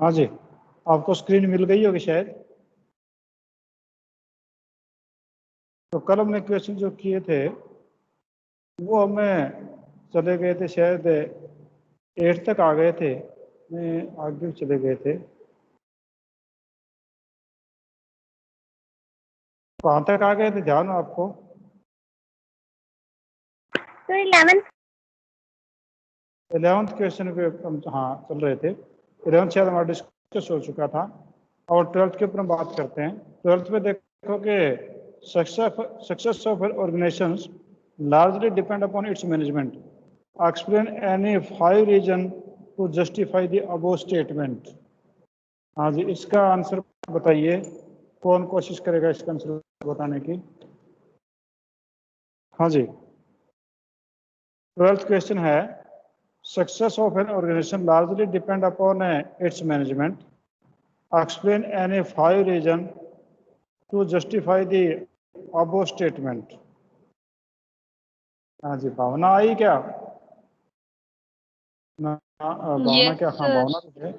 हाँ जी, आपको स्क्रीन मिल गई होगी शायद। तो कल हमने क्वेश्चन जो किए थे वो हमें चले गए थे शायद 8 तक आ गए थे, आगे भी चले गए थे। कहाँ तक आ गए थे ध्यान हो आपको? तो 11th क्वेश्चन पे हम हाँ चल रहे थे। 11th शायद हमारा डिस्कस हो चुका था और 12th के ऊपर हम बात करते हैं। 12th में देखो कि success of organisations largely depend upon its management. Explain any 5 reason to justify the above statement. हाँ जी, इसका आंसर बताइए। कौन कोशिश करेगा इसका आंसर बताने की? हाँ जी, 12th क्वेश्चन है success of an organization largely depend upon its management. Explain any 5 reason to justify the above statement. हाँ जी, भावना आई क्या? भावना क्या? हाँ भावना तो है।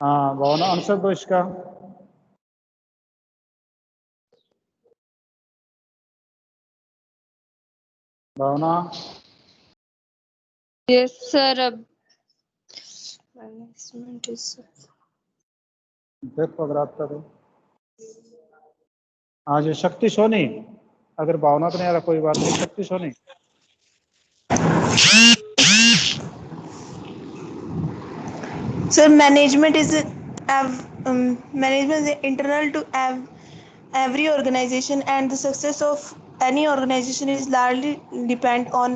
हाँ भावना, आंसर दो इसका। भावना। Yes sir. अब मैनेजमेंट इज देखो अगर आपका तो हाँ जी, शक्ति सोनी। अगर भावना तो नहीं आ रहा कोई बात नहीं, शक्ति Soni. So management is internal to every organization, and the success of any organization is largely depend on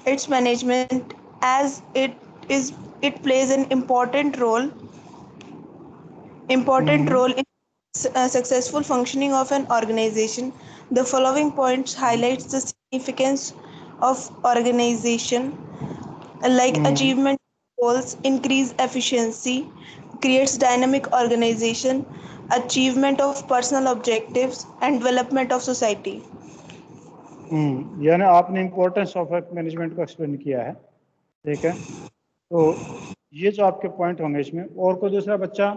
its management, as it plays an important role in successful functioning of an organization. The following points highlights the significance of organization, like achievement goals, increase efficiency, creates dynamic organization, achievement of personal objectives, and development of society. यानी आपने importance of management को explain किया है, ठीक है। तो ये जो आपके पॉइंट होंगे इसमें, और कोई दूसरा बच्चा?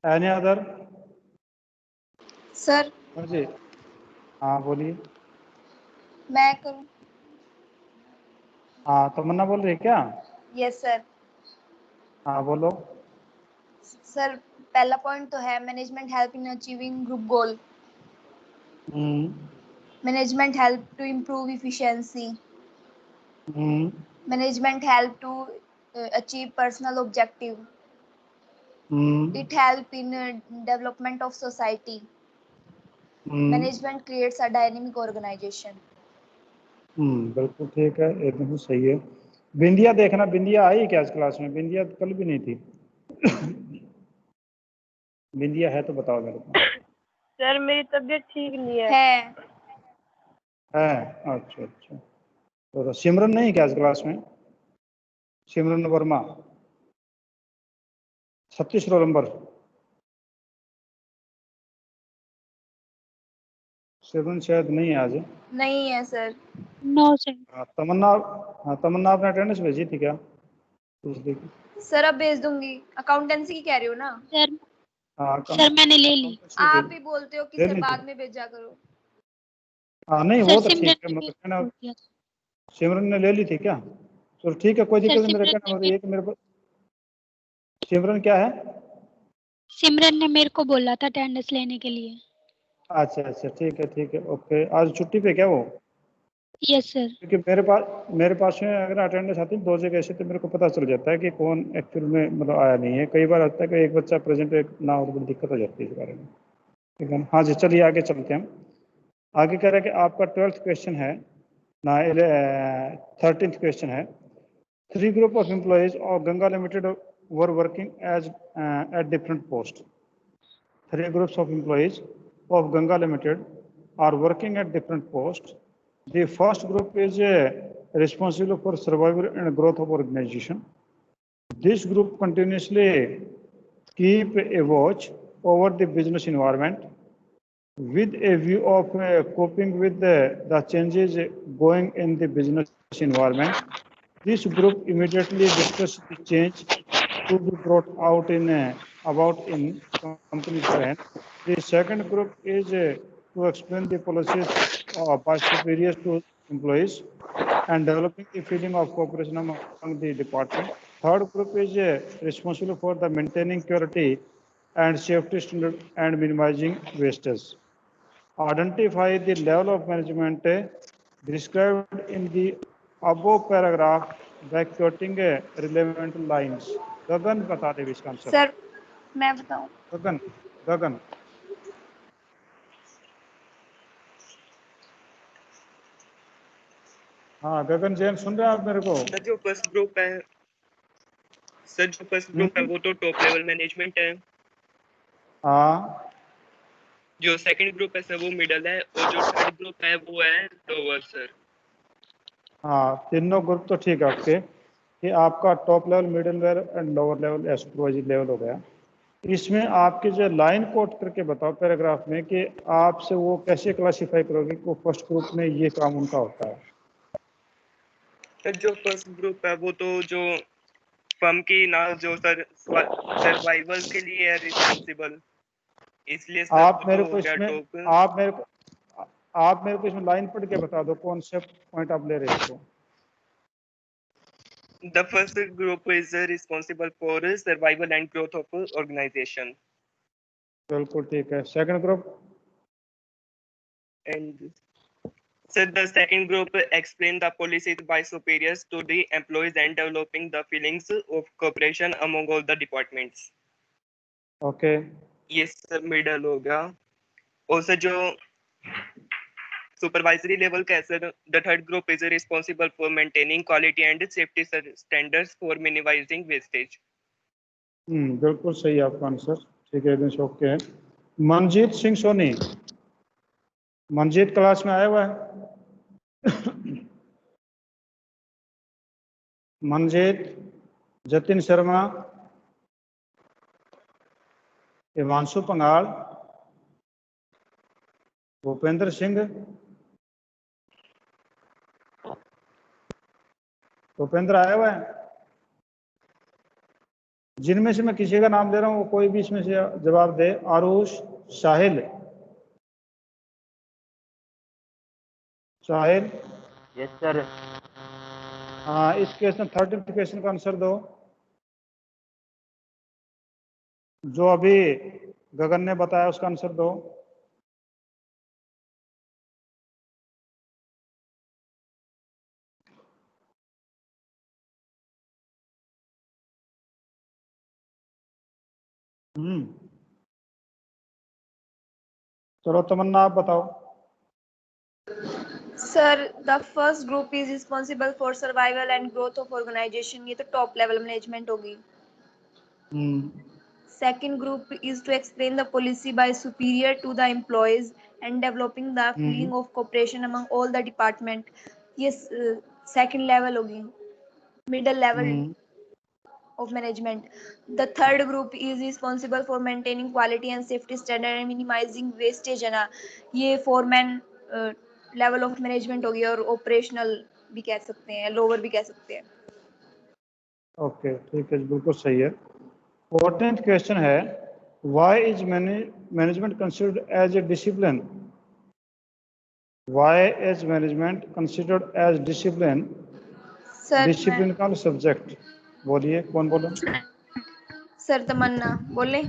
Any other? सर। हाँ जी, हाँ बोलिए। मैं करूं? हाँ तमन्ना बोल रही है क्या? Yes sir. हाँ बोलो। सर पहला पॉइंट तो है management help in achieving group goal. Management help to improve efficiency. Management help to achieve personal objective. It help in development of society. Management creates a dynamic organization. बिल्कुल ठीक है, एकदम सही है। बिंदिया देखना, बिंदिया आई क्या आज क्लास में? बिंदिया तो कल भी नहीं थी। बिंदिया है तो बताओ मेरे को। सर मेरी तबीयत ठीक नहीं है। है? अच्छा अच्छा। तो सिमरन नहीं क्या आज क्लास में? सिमरन वर्मा, 36 रोल नंबर। सिमरन शायद नहीं है आज। नहीं है सर। No sir. तमन्ना, हाँ तमन्ना आपने अटेंडेंस भेजी थी क्या? सर अब भेज दूंगी। अकाउंटेंसी की कह रही हो ना? सर हाँ सर मैंने ले ली। आप ही बोलते हो कि ले सर ली बाद थी। में भेजा करो। हाँ नहीं सर वो तो ठीक सिमरन है, ने मतलब कहना बोल दिया। सिमरन ने ले ली थी क्या? तो ठीक है, कोई सर दिक्कत नहीं। मेरे सिमरन कहना ने मतलब ये कि मेरे को सिमरन क्या है? सिमरन ने मेरे को बोला था अटेंडेंस लेने के लिए। अच्छा अच्छा, ठीक है, ओके। आज छुट्टी पे क्या वो? Yes sir. क्योंकि मेरे पास में अगर अटेंडेंस आती है 2 जगह से, तो मेरे को पता चल जाता है कि कौन एक्चुअल में मतलब आया नहीं है। कई बार होता है कि एक बच्चा प्रेजेंट एक ना हो तो बड़ी दिक्कत हो जाती है इस बारे में, ठीक है। हाँ जी, चलिए आगे चलते हैं। आगे कह रहे हैं कि आपका 12th क्वेश्चन है ना, 13th क्वेश्चन है। 3 group of employees of Ganga Limited were working as at different posts. 3 groups of employees of Ganga Limited are working at different posts. The first group is responsible for survival and growth of organization. This group continuously keep a watch over the business environment with a view of coping with the changes going in the business environment. This group immediately discussed the change to be brought out in about in company plan. The second group is to explain the policies by superiors to employees and developing the feeling of cooperation among the department. Third group is responsible for the maintaining quality and safety standard and minimizing wastage. Identify the level of management described in the above paragraph by quoting relevant lines. गगन बता दे इसका answer. Sir मैं बताऊं. गगन गगन हाँ गगन जैन सुन रहे हैं आप मेरे को? सर जो फर्स्ट ग्रुप है वो तो टॉप लेवल मैनेजमेंट है. हाँ जो सेकंड ग्रुप है सर वो मिडल है और जो थर्ड ग्रुप है वो है लोअर सर. हाँ तीनों ग्रुप तो ठीक है आपके कि आपका top level middle level and lower level supervisory level हो गया. इसमें आपके जो लाइन कोट करके बताओ पैराग्राफ में कि आपसे वो कैसे क्लासिफाई करोगे कि वो फर्स्ट ग्रुप में ये काम उनका होता है. सर जो फर्स्ट ग्रुप है वो तो जो फर्म की ना जो सर सर्वाइवल के लिए है रिस्पांसिबल, इसलिए सर आप वो मेरे तो को हो गया इसमें टॉप. आप मेरे को इसमें लाइन पढ़ के बता दो कौन से पॉइंट आप ले रहे हो. The first group is responsible for survival and growth of organization. बिल्कुल ठीक है. Second group And so the second group explain the policies by superiors to the employees and developing the feelings of cooperation among all the departments. Okay. Yes, middle हो गया. Also जो supervisory level का है sir, the third group is responsible for maintaining quality and safety standards for minimizing wastage. बिल्कुल सही है आपका answer. ठीक है एकदम ओके है. मनजीत सिंह सोनी, मनजीत क्लास में आया हुआ है? मनजीत, जतिन शर्मा, हिमांशु पंगाल, भूपेंद्र सिंह, भूपेंद्र आया हुआ है? जिनमें से मैं किसी का नाम दे रहा हूँ वो कोई भी इसमें से जवाब दे. आरुष, साहिल, साहिल. Yes sir. हाँ इस क्वेश्चन 13th क्वेश्चन का आंसर दो जो अभी गगन ने बताया उसका आंसर दो. चलो तमन्ना आप बताओ. Sir the first group is responsible for survival and growth of organization. ये तो टॉप लेवल मैनेजमेंट होगी. Second group is to explain the policy by superior to the employees and developing the feeling of cooperation among all the department. Yes, second level होगी, middle level of management. The third group is responsible for maintaining quality and safety standard and minimizing wastage है ना, ये foreman level of management होगी और operational भी कह सकते हैं, lower भी कह सकते हैं. ओके ठीक है बिल्कुल सही है. 14th क्वेश्चन है why is management considered as a discipline. Why is management considered as discipline. Discipline का सब्जेक्ट बोलिए कौन बोला? सर तमन्ना बोले.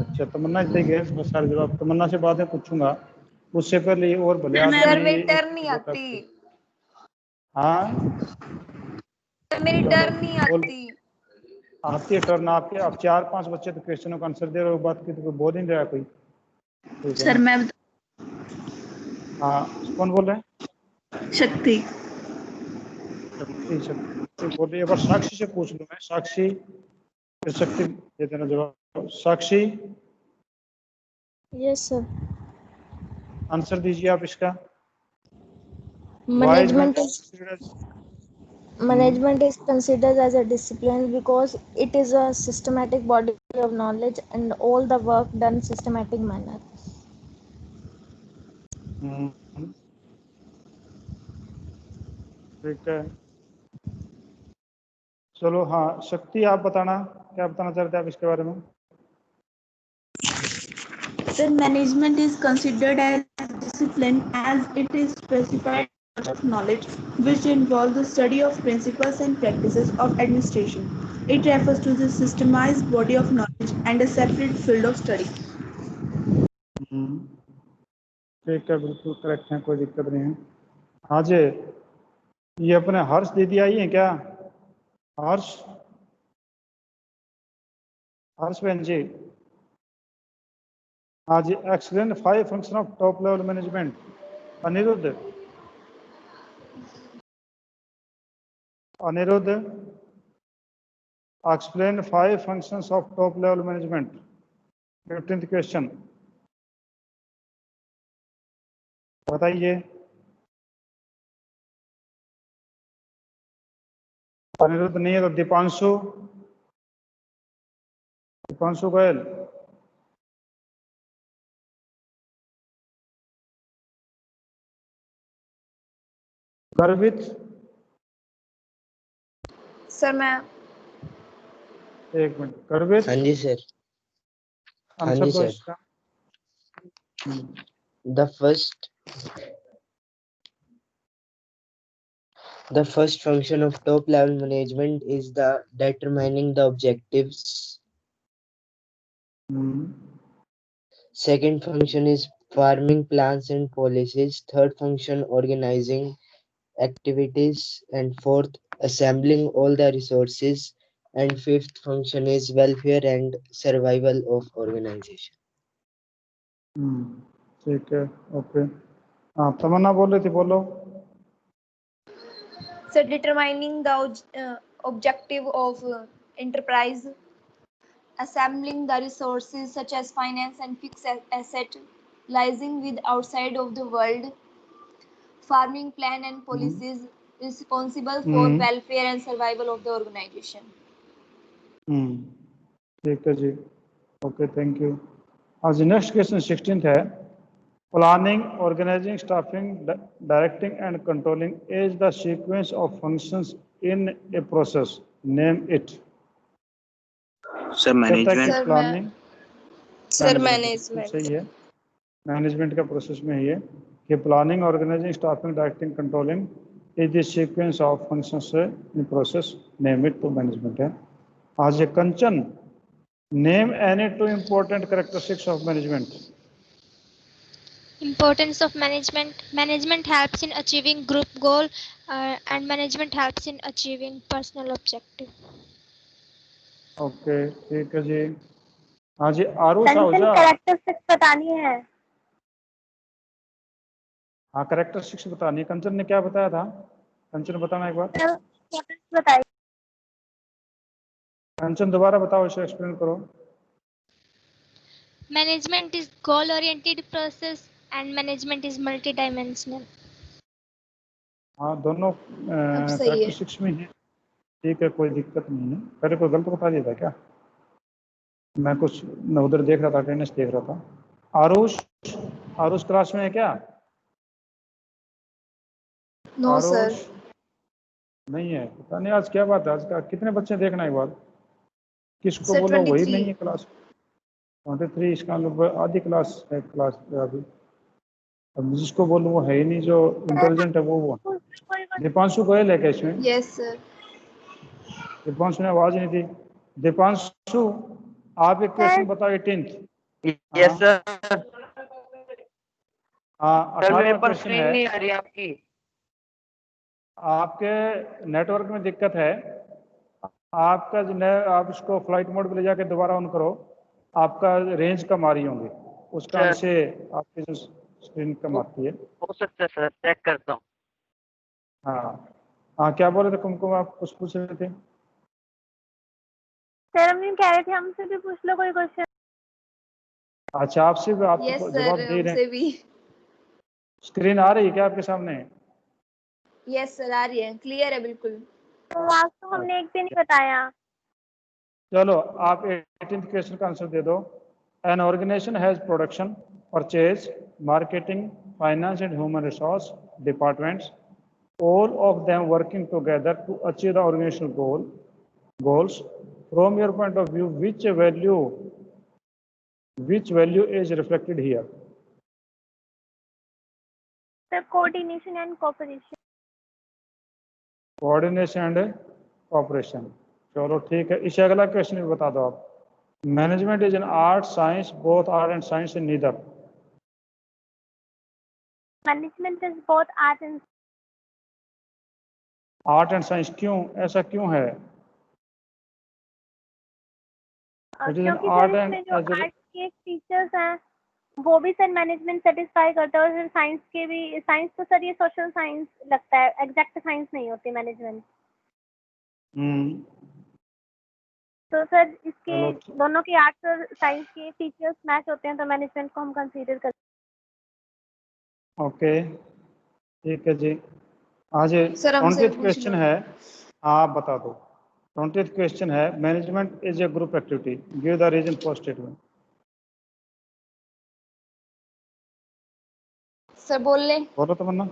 अच्छा तमन्ना देंगे बस सारे जवाब. तमन्ना से बाद में पूछूंगा उससे पहले और भले सर मेरी टर्न नहीं आती. हाँ सर मेरी टर्न नहीं आती. आती है टर्न आपके. अब 4-5 बच्चे तो क्वेश्चनों का आंसर दे रहे हो. बात की तो बोल नहीं रहा कोई. सर मैं हाँ कौन बोल रहे हैं? शक्ति. शक्ति बोल रही है. बस साक्षी से पूछ लूँ मैं. साक्षी फिर शक्ति दे देना जवाब. साक्षी यस सर. आंसर दीजिए आप इसका. Management is considered as a discipline because it is a systematic body of knowledge and all the work done systematic manner. ठीक है चलो हाँ, शक्ति आप बताना, क्या बताना चाहते हैं आप इसके बारे में? Sir, management is considered as discipline as it is specified of knowledge which involves the study of principles and practices of administration. It refers to the systemized body of knowledge and a separate field of study. ठीक है, बिल्कुल correct है, कोई दिक्कत नहीं है। हाँ जी, ये अपने हर्ष दीदी आई है क्या? हर्ष, हर्ष बहन जी। हाँ जी, explain 5 function of top level management. Aniruddh, Aniruddh, explain 5 functions of top level management. 15th question बताइए। अनिरुद्ध नहीं है तो दीपांशु, दीपांशु गोयल। गर्वित, सर मैं एक मिनट, गर्वित। हाँ जी सर। हाँ आंसर जी दो सर। इसका। The first function of top level management is the determining the objectives. Second function is forming plans and policies. Third function organizing activities, and fourth assembling all the resources, and fifth function is welfare and survival of organization. ठीक है, okay. हाँ, तमन्ना बोल रही थी, बोलो। Sir determining the objective of enterprise, assembling the resources such as finance and fixed asset, liaising with outside of the world, farming plan and policies responsible for welfare and survival of the organization. ठीक है जी, okay, thank you. आज next question 16th है। Planning, organising, staffing, directing and controlling is the sequence of functions in a process, name it. Sir management. Planning, Sir, management. सही है, management का process में ही है कि planning, organising, staffing, directing, controlling is the sequence of functions in process, name it, तो management है। आज ये Kanchan, name any 2 important characteristics of management. Importance of management. Management helps in achieving group goal and management helps in achieving personal objective. Okay, ठीक है जी। हाँ जी, Aarush Ahuja. Characteristics बतानी है। हाँ, कैरेक्टरिस्टिक्स बतानी है। कंचन ने क्या बताया था? कंचन बताना एक बार। बताइए। कंचन दोबारा बताओ, इसे एक्सप्लेन करो। Management is goal oriented process and management is multidimensional. हाँ, दोनों कैरेक्टरिस्टिक्स में है। ठीक है, कोई दिक्कत नहीं है। पहले कोई गलत बता दिया था क्या? मैं कुछ मैं उधर देख रहा था, अटेंडेंस देख रहा था। आरुष, आरुष क्लास में है क्या? No sir. नहीं है, पता नहीं आज क्या बात है। आज का कितने बच्चे देखना एक बार, किसको सर बोलो वही 23 नहीं है क्लास। 23 इसका आधी क्लास है, क्लास अभी। अब जिसको बोलूं वो है ही नहीं, जो इंटेलिजेंट है वो। दीपांशु गोयल है क्या इसमें? Yes sir. दीपांशु ने आवाज नहीं दी। दीपांशु, आप एक क्वेश्चन बताओ 18th। Yes sir. हाँ, सर मेरे 18वां पर क्वेश्चन स्क्रीन है। नहीं आ रही आपकी। आपके नेटवर्क में दिक्कत है। आपका आप इसको फ्लाइट मोड पे ले जाके दोबारा ऑन करो। आपका रेंज कम आ रही होंगी, उस कारण से आपकी जो स्क्रीन कम आती है। हो सकता है सर, चेक करता हूँ। हाँ हाँ, क्या बोल रहे थे कुमकुम, आप कुछ पूछ रहे थे? सर हम कह रहे थे हमसे भी पूछ लो कोई क्वेश्चन। अच्छा, आपसे भी, आप यस तो सर, जवाब दे रहे हमसे हैं। भी। स्क्रीन आ रही है क्या आपके सामने? यस सर, आ रही है, क्लियर है बिल्कुल। तो आज तो हमने एक भी नहीं बताया। चलो, आप 18th क्वेश्चन का आंसर दे दो। An organisation has production, purchase, marketing, finance and human resource departments, all of them working together to achieve the organizational goal. goals. From your point of view, which value is reflected here? Sir, coordination and cooperation. Coordination and cooperation. चलो ठीक है, इसे अगला question भी बता दो आप। Management is an art science, both art and science, neither. Management is both art and science, क्यों ऐसा क्यों है? It is an क्योंकि art सर and इसमें जो as a- आर्ट के टीचर्स हैं वो भी सर मैनेजमेंट सेटिस्फाई करता है, और सर साइंस के भी, साइंस तो सर ये सोशल साइंस लगता है, एग्जैक्ट साइंस नहीं होती मैनेजमेंट। तो सर इसके चलो। दोनों के आर्ट्स और साइंस के टीचर्स मैच होते हैं तो मैनेजमेंट को हम कंसीडर करते ओके ठीक है जी। आज सर, हमसे 20th पूछ क्वेश्चन लो। है, आप बता दो। 20th क्वेश्चन है, management is a group activity, give the reason for statement. Sir बोल ले। बोलो तमन्ना।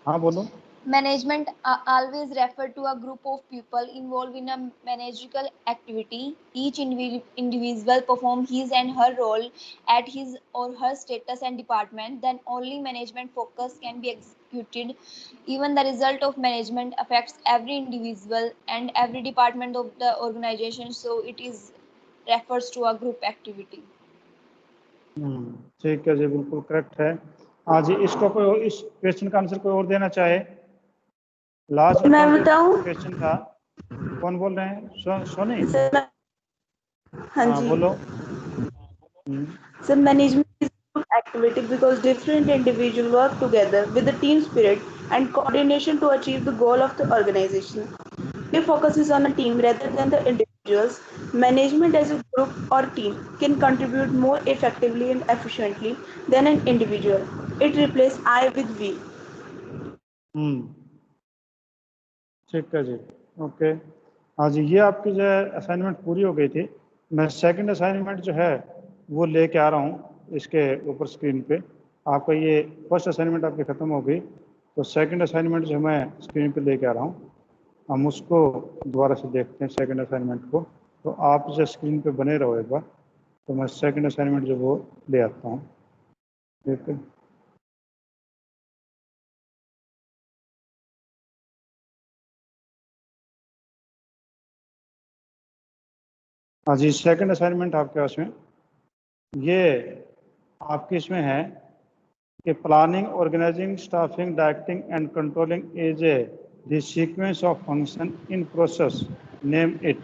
हाँ बोलो। Management always refer to a group of people involved in a managerial activity. Each individual perform his and her role at his or her status and department. Then only management focus can be executed. Even the result of management affects every individual and every department of the organization. So it is refers to a group activity. ठीक है जी, बिल्कुल correct है। आज इसको कोई इस question का answer कोई और देना चाहे? लास्ट मैं बताऊं? क्वेश्चन था। कौन बोल रहे हैं? सोनी। हाँ जी बोलो। Sir, management is activity because different individuals work together with the team spirit and coordination to achieve the goal of the organization. It focuses on a team rather than the individuals. Management as a group or team can contribute more effectively and efficiently than an individual. It replaces I with we. ठीक है जी, okay. हाँ जी, ये आपकी जो है assignment पूरी हो गई थी। मैं सेकंड असाइनमेंट जो है वो लेके आ रहा हूँ इसके ऊपर स्क्रीन पे। आपका ये फर्स्ट असाइनमेंट आपकी ख़त्म हो गई, तो सेकंड असाइनमेंट जो मैं स्क्रीन पे लेके आ रहा हूँ, हम उसको दोबारा से देखते हैं सेकंड असाइनमेंट को। तो आप जो स्क्रीन पे बने रहो एक बार, तो मैं सेकंड असाइनमेंट जो वो ले आता हूँ। ठीक है। हाँ जी, सेकंड असाइनमेंट आपके पास में ये आपके इसमें है कि planning, organising, staffing, directing and controlling is a the sequence of function in process, name it.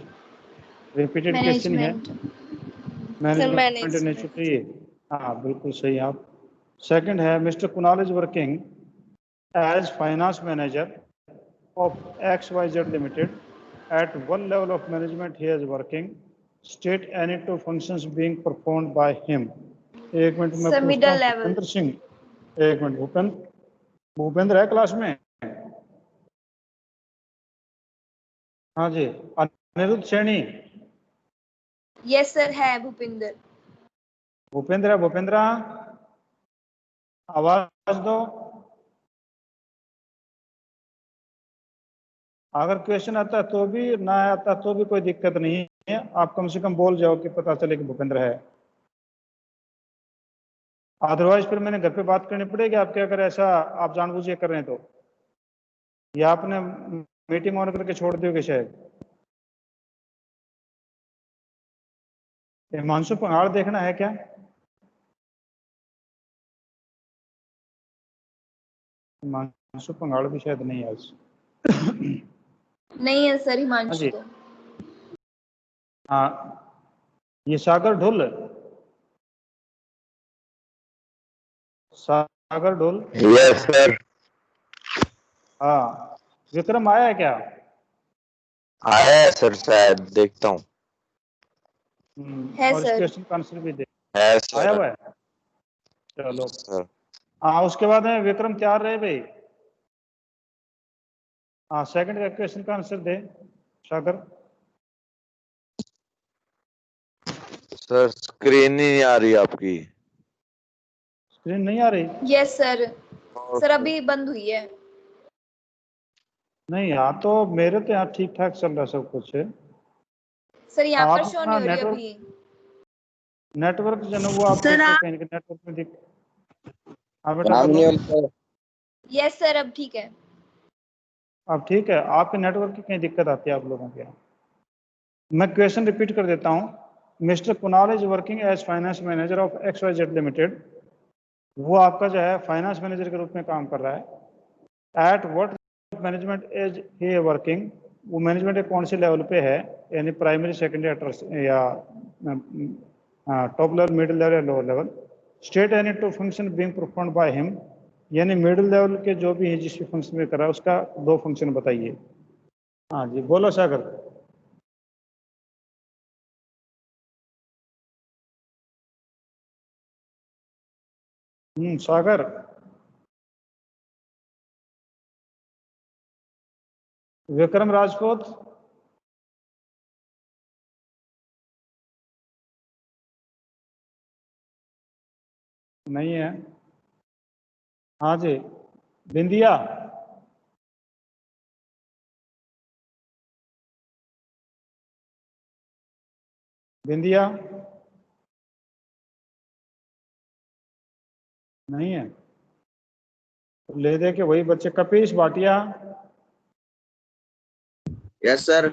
Repeated question है। Management naturally. हाँ बिल्कुल सही आप। सेकंड है, mister Kunal is working as finance manager of XYZ Limited. At one level of management he is working. State any two functions being performed by him. एक minute में पूछता हूँ भूपेंद्र सिंह। एक मिनट, भूपेंद्र है क्लास में? हाँ जी। अनिरुद्ध सैनी। यस सर है भूपेंद्र। भूपेंद्र है, भूपेंद्र आवाज दो। अगर क्वेश्चन आता है तो भी, ना आता तो भी कोई दिक्कत नहीं है, आप कम से कम बोल जाओ कि पता चले कि भूपेंद्र है। अदरवाइज फिर मैंने घर पे बात करनी पड़ेगी आपके, अगर ऐसा आप जानबूझ के कर रहे हैं तो। या आपने मीटिंग ऑन करके छोड़ दोगे शायद। हिमांशु पंगाड़ देखना है क्या? हिमांशु पंगाड़ भी शायद नहीं है आज। नहीं है सर हिमांशु तो। हाँ, ये सागर ढोल, सागर ढोल। Yes sir. हाँ, विक्रम आया है क्या? आया है सर, शायद देखता हूँ। है और सर। इस क्वेश्चन का आंसर भी दे है सर। आया हुआ है। चलो सर। हाँ, उसके बाद में विक्रम तैयार रहे भाई। हाँ, सेकंड का क्वेश्चन का आंसर दे सागर। सर स्क्रीन नहीं आ रही आपकी। स्क्रीन नहीं आ रही? Yes sir. सर अभी बंद हुई है। नहीं, यहाँ तो मेरे तो यहाँ ठीक ठाक चल रहा सब कुछ है। सर यहाँ पर आप शो नहीं हो रही नेटवर्क अभी। नेटवर्क जो है वो आप सर, देखो आप- कहीं नेटवर्क में दिख। हाँ बेटा बोलो। यस सर, अब ठीक है। अब ठीक है, आपके नेटवर्क की कहीं दिक्कत आती है आप लोगों के यहाँ। मैं क्वेश्चन रिपीट कर देता हूँ। Mister Kunal is working as finance manager of XYZ limited. वो आपका जो है फाइनेंस मैनेजर के रूप में काम कर रहा है। At what management as he working, वो मैनेजमेंट एक कौन से लेवल पे है, यानी प्राइमरी सेकेंडरी या टॉप लेवल, मिडिल लेवल या lower level. State any two function being performed by him, यानी मिडिल लेवल के जो भी है जिस भी फंक्शन में कर रहा है उसका 2 फंक्शन बताइए। हाँ जी बोलो सागर। सागर। विक्रम राजपूत। नहीं है। हाँ जी बिंदिया। बिंदिया नहीं है। तो ले दे के वही बच्चे। Kapish Bhatia. Yes sir.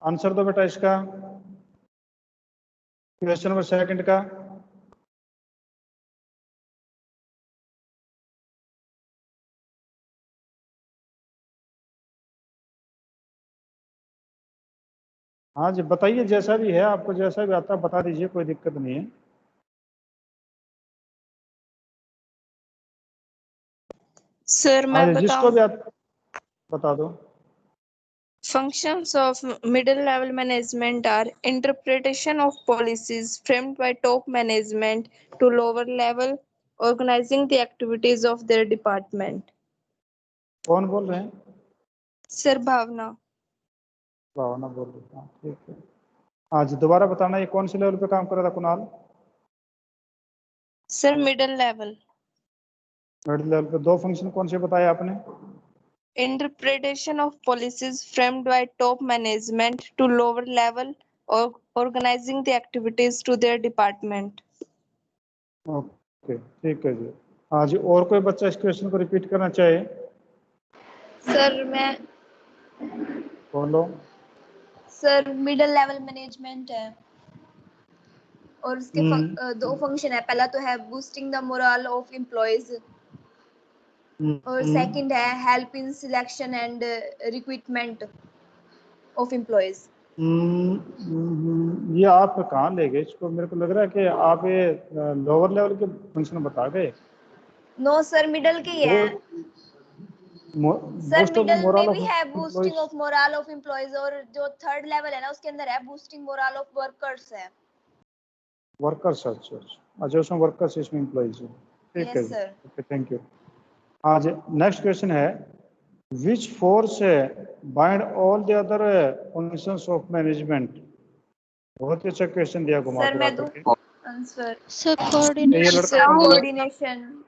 Answer दो बेटा इसका, क्वेश्चन नंबर 2 का। हाँ जी बताइए, जैसा भी है आपको जैसा भी आता है बता दीजिए, कोई दिक्कत नहीं है। सर हाँ मैं जी जिसको बताऊं। भी आप बता दो। Functions of middle level management are interpretation of policies framed by top management to lower level, organizing the activities of their department. कौन बोल रहे हैं? सर भावना। भावना बोल रही है, हाँ, ठीक है। हाँ जी दोबारा बताना, ये कौन से लेवल पे काम कर रहा था Kunal? Sir middle level. Middle level पे 2 फंक्शन कौन से बताए आपने? Interpretation of policies framed by top management to lower level, or organizing the activities to their department. Okay ठीक है जी। हाँ जी और कोई बच्चा इस क्वेश्चन को रिपीट करना चाहे? सर मैं बोलो। सर मिडिल लेवल मैनेजमेंट है और उसके 2 फंक्शन है। पहला तो है boosting the moral of employees और सेकंड है help in selection and recruitment of employees. ये आप कहाँ ले गए इसको? मेरे को लग रहा है कि आप ये लोअर लेवल के फंक्शन बता गए। नो सर मिडिल के ही है। सर मिडिल में भी है boosting of moral of employees और जो 3rd लेवल है ना उसके अंदर है बूस्टिंग मोरल ऑफ वर्कर्स है। वर्कर्स, अच्छा उसमें वर्कर्स इसमें एम्प्लॉइज है। ठीक है yes sir. Okay thank you. हाँ जी नेक्स्ट क्वेश्चन है, which force bind all the other functions of management. बहुत ही अच्छा क्वेश्चन दिया घुमा सर फिरा मैं दूं करके। आंसर? सर ये कोऑर्डिनेशन। लड़का कौन बोला? कोऑर्डिनेशन।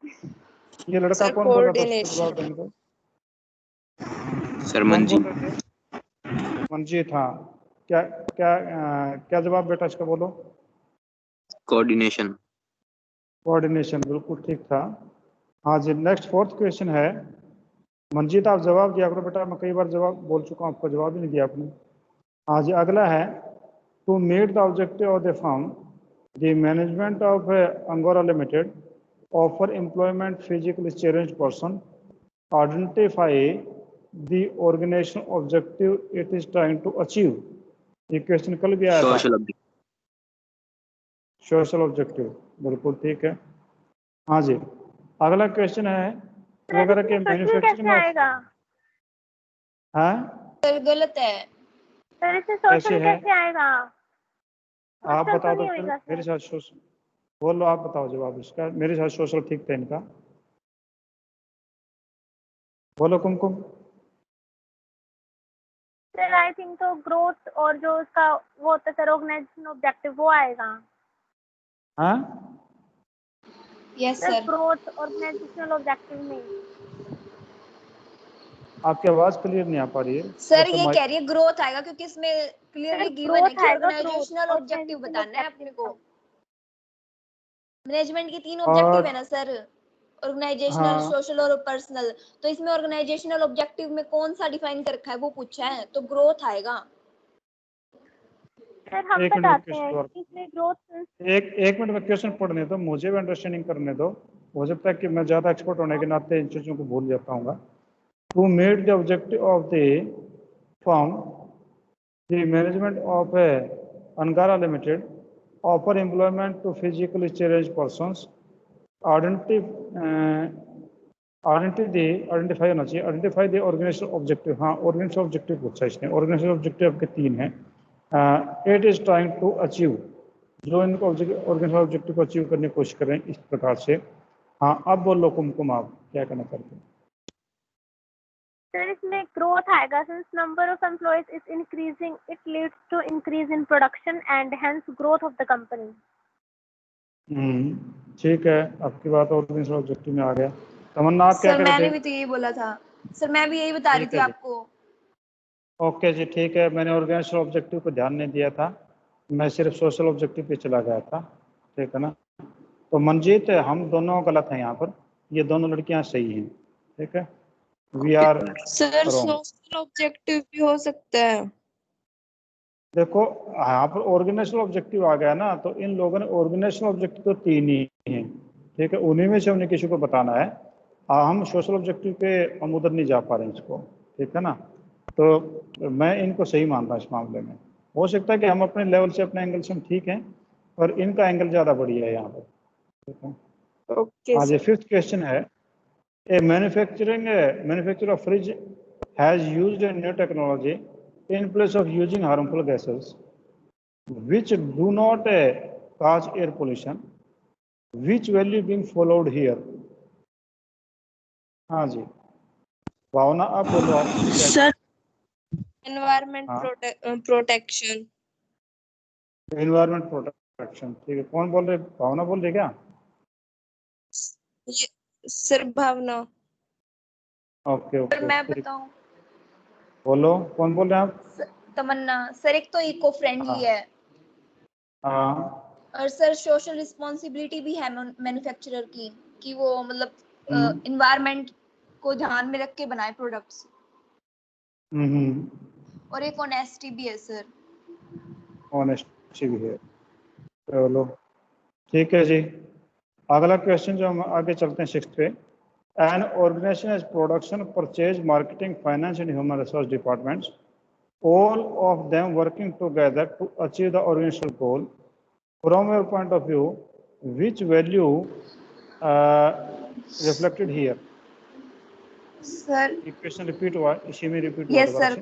ये लड़का सर कौन बोल रहा था? कोऑर्डिनेशन। जवाब देने को सर कौन मंजी। बोल रहे थे? मंजीत। हाँ क्या क्या क्या जवाब बेटा इसका बोलो? कोऑर्डिनेशन। कोऑर्डिनेशन बिल्कुल ठीक था। हाँ जी नेक्स्ट 4th क्वेश्चन है। मंजीत आप जवाब दिया करो बेटा, मैं कई बार जवाब बोल चुका हूँ, आपका जवाब ही नहीं दिया आपने। हाँ जी अगला है, to meet the objective of the firm the management of Angora limited offer employment physically challenged person, identify the organisation objective it is trying to achieve. ये क्वेश्चन कल भी आया था। सोशल ऑब्जेक्टिव बिल्कुल ठीक है। हाँ जी अगला क्वेश्चन है वगैरह के सोशल मैन्युफैक्चरिंग कैसे ऑफ। आएगा? हाँ सर गलत है। सर इससे कैसे सोशल है? कैसे आएगा? आप सोशल बता तो दो नहीं फिर, होगा मेरे सर। साथ सोशल बोलो, आप बताओ जवाब इसका। मेरे साथ सोशल ठीक था इनका। बोलो कुमकुम। सर आई थिंक तो ग्रोथ और जो उसका वो होता है सर ऑर्गेनाइजेशन ऑब्जेक्टिव वो आएगा। हाँ yes sir sir. Growth organisational objective में। आपकी आवाज क्लियर नहीं आ पा रही है। सर जैसे ये माइक कह रही है ग्रोथ आएगा, क्योंकि इसमें क्लियरली सर गिवन है ग्रोथ कि आएगा, ऑर्गेनाइजेशनल ग्रोथ ऑब्जेक्टिव बताना है अपने को। ऑब्जेक्टिव। मैनेजमेंट के 3 ऑब्जेक्टिव है ना सर, ऑर्गेनाइजेशनल, हाँ सोशल और पर्सनल। तो इसमें ऑर्गेनाइजेशनल ऑब्जेक्टिव में कौन सा डिफाइन कर रखा है वो पूछा है, तो ग्रोथ आएगा। सर हम एक मिनट में बताते हैं क्वेश्चन और इसमें ग्रोथ। एक मिनट में क्वेश्चन पढ़ने दो, मुझे भी अंडरस्टैंडिंग करने दो। हो सकता है कि मैं ज़्यादा एक्सपर्ट होने के नाते इन चीज़ों को भूल जाता हूँ। To meet the objective of the firm, the management of a Angara Limited offer employment to physically challenged persons. Identify होना चाहिए, आइडेंटिफाई द ऑर्गेनाइजेशनल ऑब्जेक्टिव। हाँ, ऑर्गेनाइजेशनल ऑब्जेक्टिव पूछा इसने। ऑर्गेनाइजेशनल ऑब्जेक्टिव आपके 3 हैं। It is trying to achieve, जो इनको organisational objective को अचीव करने की कोशिश कर रहे हैं इस प्रकार से। हाँ, अब बोलो कुमकुम, आप क्या करना चाहते हैं? सर इसमें ग्रोथ आएगा, since number of employees is increasing it leads to increase in production and hence growth of the company. ठीक है, आपकी बात ऑर्गेनाइजेशनल ऑब्जेक्टिव में आ गया। तमन्ना, आप क्या सर कह रहे मैंने थे? भी तो यही बोला था सर, मैं भी यही बता रही ठीक थी है जी, आपको। ओके जी, ठीक है। मैंने ऑर्गेनाइजेशनल ऑब्जेक्टिव को ध्यान नहीं दिया था, मैं सिर्फ सोशल ऑब्जेक्टिव पे चला गया था। ठीक है ना? तो मंजीत, हम दोनों गलत हैं यहाँ पर, ये दोनों लड़कियाँ सही हैं। ठीक है, we are sir wrong. Social objective भी हो सकता है। देखो, यहाँ पर ऑर्गेनाइजेशनल ऑब्जेक्टिव आ गया ना, तो इन लोगों ने ऑर्गेनाइजेशनल ऑब्जेक्टिव तो 3 ही हैं। ठीक है, उन्हीं में से उन्हें किसी को बताना है। हम सोशल ऑब्जेक्टिव पे हम उधर नहीं जा पा रहे हैं इसको। ठीक है ना? तो मैं इनको सही मान रहा हूँ इस मामले में। हो सकता है कि हम अपने लेवल से, अपने एंगल से हम ठीक हैं, पर इनका एंगल ज़्यादा बढ़िया है यहाँ पर। ठीक है, ओके हाँ जी। सर। 5th क्वेश्चन है, a manufacturer of fridge has used a new technology in place of using harmful gases which do not cause air pollution, which value being followed here? हाँ जी, भावना, आप बोलो, आप क्या? सर एनवायरमेंट हाँ, protection. Environment protection. ठीक है, कौन बोल रहे? भावना बोल रहे क्या? ये सर भावना। ओके सर ओके, मैं ठीक, बताऊं? बोलो, कौन बोल रहे हैं आप? तमन्ना। सर एक तो इको फ्रेंडली हाँ है, हाँ, और सर सोशल रिस्पॉन्सिबिलिटी भी है मैन्युफैक्चरर की, कि वो मतलब हम्म इन्वायरमेंट को ध्यान में रख के बनाए प्रोडक्ट्स। हम्म, और एक ऑनेस्टी भी है सर। ऑनेस्टी भी है। चलो ठीक है जी, अगला क्वेश्चन जो हम आगे चलते हैं 6th पे। An organization has production, purchase, marketing, finance and human resource departments, all of them working together to achieve the organizational goal. From your point of view, which value reflected here? Sir ये question repeat हुआ, इसी में repeat हुआ yes दोबारा sir, से।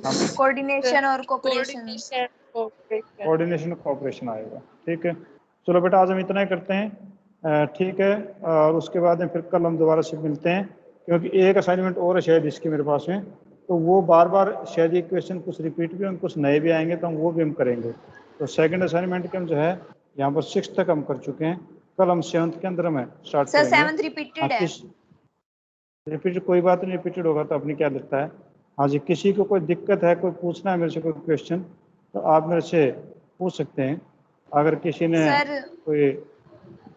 हाँ, coordination और cooperation. Coordination cooperation. Coordination cooperation आएगा। ठीक है, चलो बेटा, आज हम इतना ही करते हैं। ठीक है, और उसके बाद में फिर कल हम दोबारा से मिलते हैं, क्योंकि एक असाइनमेंट और है शायद इसकी मेरे पास में, तो वो बार बार शायद ये क्वेश्चन कुछ रिपीट भी होंगे, कुछ नए भी आएंगे, तो हम वो भी हम करेंगे। तो सेकंड असाइनमेंट के हम जो है यहाँ पर 6th तक हम कर चुके हैं, कल हम 7th के अंदर में स्टार्ट सर करेंगे। 7th रिपीटेड है। रिपीट कोई बात नहीं, रिपीटेड होगा तो अपनी क्या लगता है। हाँ जी, किसी को कोई दिक्कत है, कोई पूछना है मेरे से कोई क्वेश्चन, तो आप मेरे से पूछ सकते हैं। अगर किसी ने सर कोई,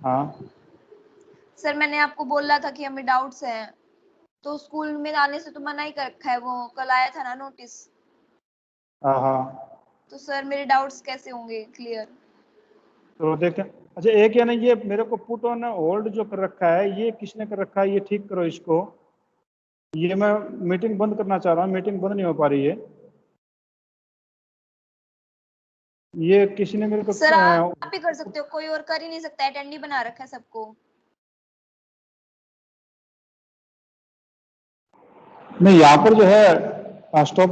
हाँ सर मैंने आपको बोला था कि हमें डाउट्स हैं, तो स्कूल में आने से तो मना ही कर रखा है, वो कल आया था ना नोटिस। हाँ हाँ, तो सर मेरे डाउट्स कैसे होंगे क्लियर? तो देखें। अच्छा, एक है ना, ये मेरे को पुट ऑन होल्ड जो कर रखा है, ये किसने कर रखा है? ये ठीक करो इसको। ये मैं मीटिंग बंद करना चाह रहा हूँ, मीटिंग बंद नहीं हो पा रही है। ये किसी ने मेरे को सर आप ही कर सकते हो, कोई और कर ही नहीं सकता, अटेंडी बना रखा है सबको। नहीं, यहाँ पर जो है स्टॉप